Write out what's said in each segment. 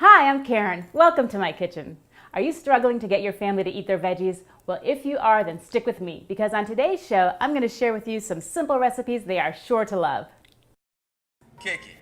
Hi, I'm Karen. Welcome to my kitchen. Are you struggling to get your family to eat their veggies? Well, if you are, then stick with me, because on today's show, I'm going to share with you some simple recipes they are sure to love. Kick it.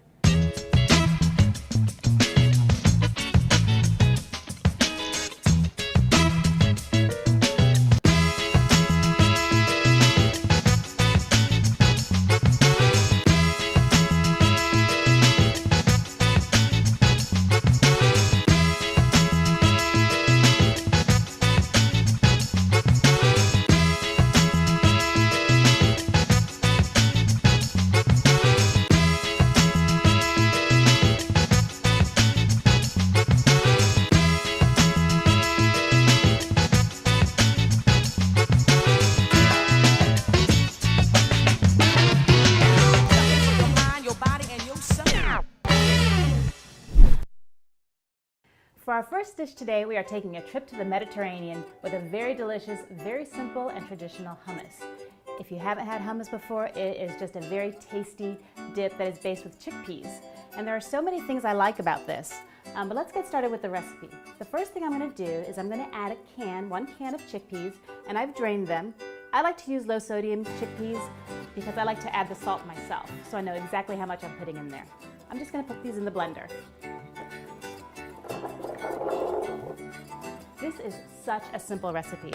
For our first dish today, we are taking a trip to the Mediterranean with a very delicious, very simple and traditional hummus. If you haven't had hummus before, it is just a very tasty dip that is based with chickpeas. And there are so many things I like about this. But let's get started with the recipe. The first thing I'm going to do is I'm going to add one can of chickpeas, and I've drained them. I like to use low sodium chickpeas because I like to add the salt myself, so I know exactly how much I'm putting in there. I'm just going to put these in the blender. This is such a simple recipe.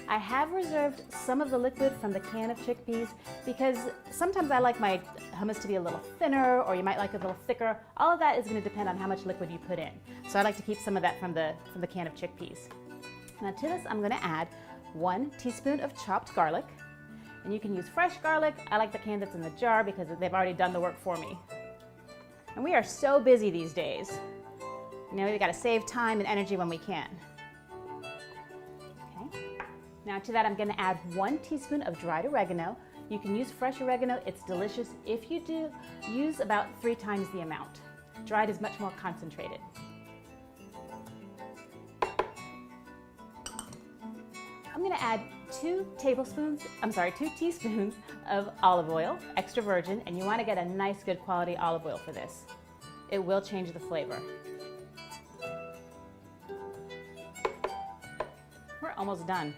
I have reserved some of the liquid from the can of chickpeas because sometimes I like my hummus to be a little thinner, or you might like it a little thicker. All of that is going to depend on how much liquid you put in. So I like to keep some of that from the can of chickpeas. Now to this I'm going to add 1 teaspoon of chopped garlic. And you can use fresh garlic. I like the can that's in the jar because they've already done the work for me. And we are so busy these days. You know, we've got to save time and energy when we can. Now to that I'm going to add 1 teaspoon of dried oregano. You can use fresh oregano, it's delicious. If you do, use about 3 times the amount. Dried is much more concentrated. I'm going to add 2 teaspoons of olive oil, extra virgin, and you want to get a nice good quality olive oil for this. It will change the flavor. We're almost done.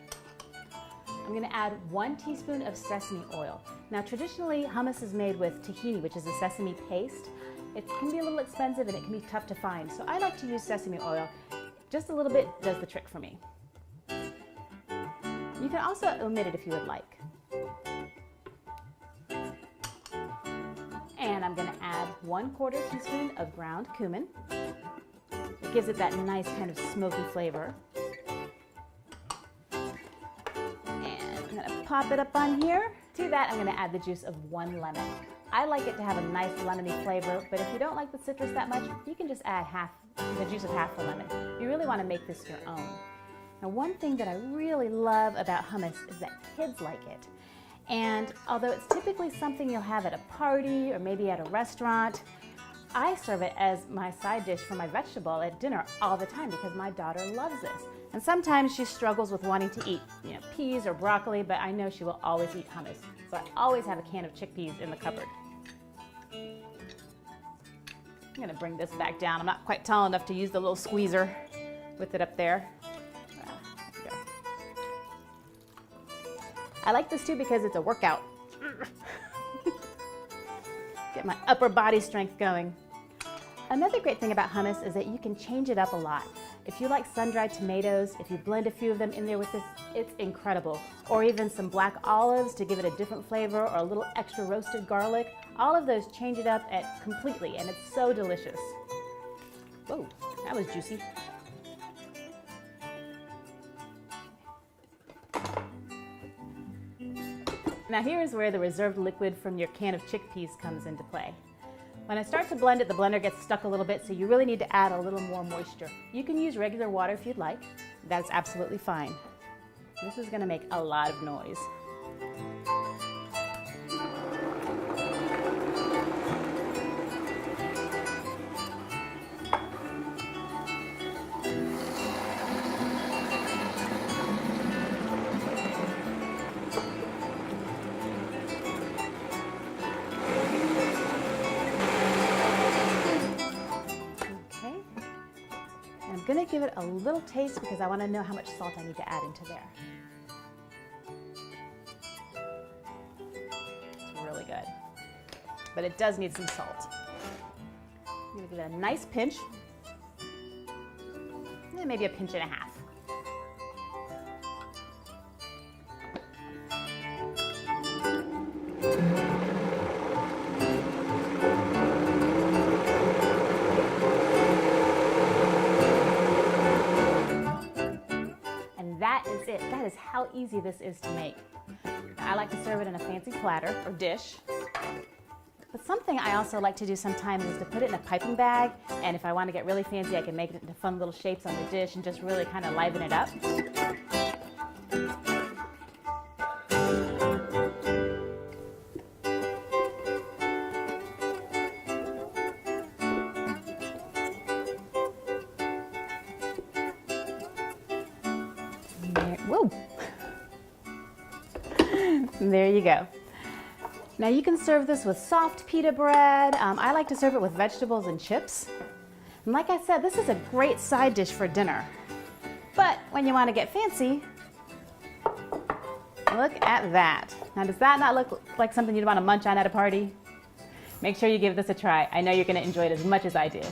I'm going to add 1 teaspoon of sesame oil. Now traditionally hummus is made with tahini, which is a sesame paste. It can be a little expensive and it can be tough to find, so I like to use sesame oil. Just a little bit does the trick for me. You can also omit it if you would like. And I'm going to add 1/4 teaspoon of ground cumin. It gives it that nice kind of smoky flavor. Pop it up on here. To that, I'm going to add the juice of 1 lemon. I like it to have a nice lemony flavor, but if you don't like the citrus that much, you can just add the juice of half the lemon. You really want to make this your own. Now, one thing that I really love about hummus is that kids like it. And although it's typically something you'll have at a party or maybe at a restaurant, I serve it as my side dish for my vegetable at dinner all the time because my daughter loves this. And sometimes she struggles with wanting to eat, peas or broccoli, but I know she will always eat hummus. So I always have a can of chickpeas in the cupboard. I'm going to bring this back down. I'm not quite tall enough to use the little squeezer with it up there. There we go. I like this too because it's a workout. Get my upper body strength going. Another great thing about hummus is that you can change it up a lot. If you like sun-dried tomatoes, if you blend a few of them in there with this, it's incredible. Or even some black olives to give it a different flavor, or a little extra roasted garlic. All of those change it up completely, and it's so delicious. Whoa, that was juicy. Now here's where the reserved liquid from your can of chickpeas comes into play. When I start to blend it, the blender gets stuck a little bit, so you really need to add a little more moisture. You can use regular water if you'd like. That's absolutely fine. This is going to make a lot of noise. I'm gonna give it a little taste because I wanna know how much salt I need to add into there. It's really good, but it does need some salt. I'm gonna give it a nice pinch, and maybe a pinch and a half. And that is it. That is how easy this is to make. I like to serve it in a fancy platter or dish. But something I also like to do sometimes is to put it in a piping bag, and if I want to get really fancy, I can make it into fun little shapes on the dish and just really kind of liven it up. Whoa! There you go. Now you can serve this with soft pita bread. I like to serve it with vegetables and chips. And like I said, this is a great side dish for dinner. But when you want to get fancy, look at that. Now does that not look like something you'd want to munch on at a party? Make sure you give this a try. I know you're going to enjoy it as much as I did.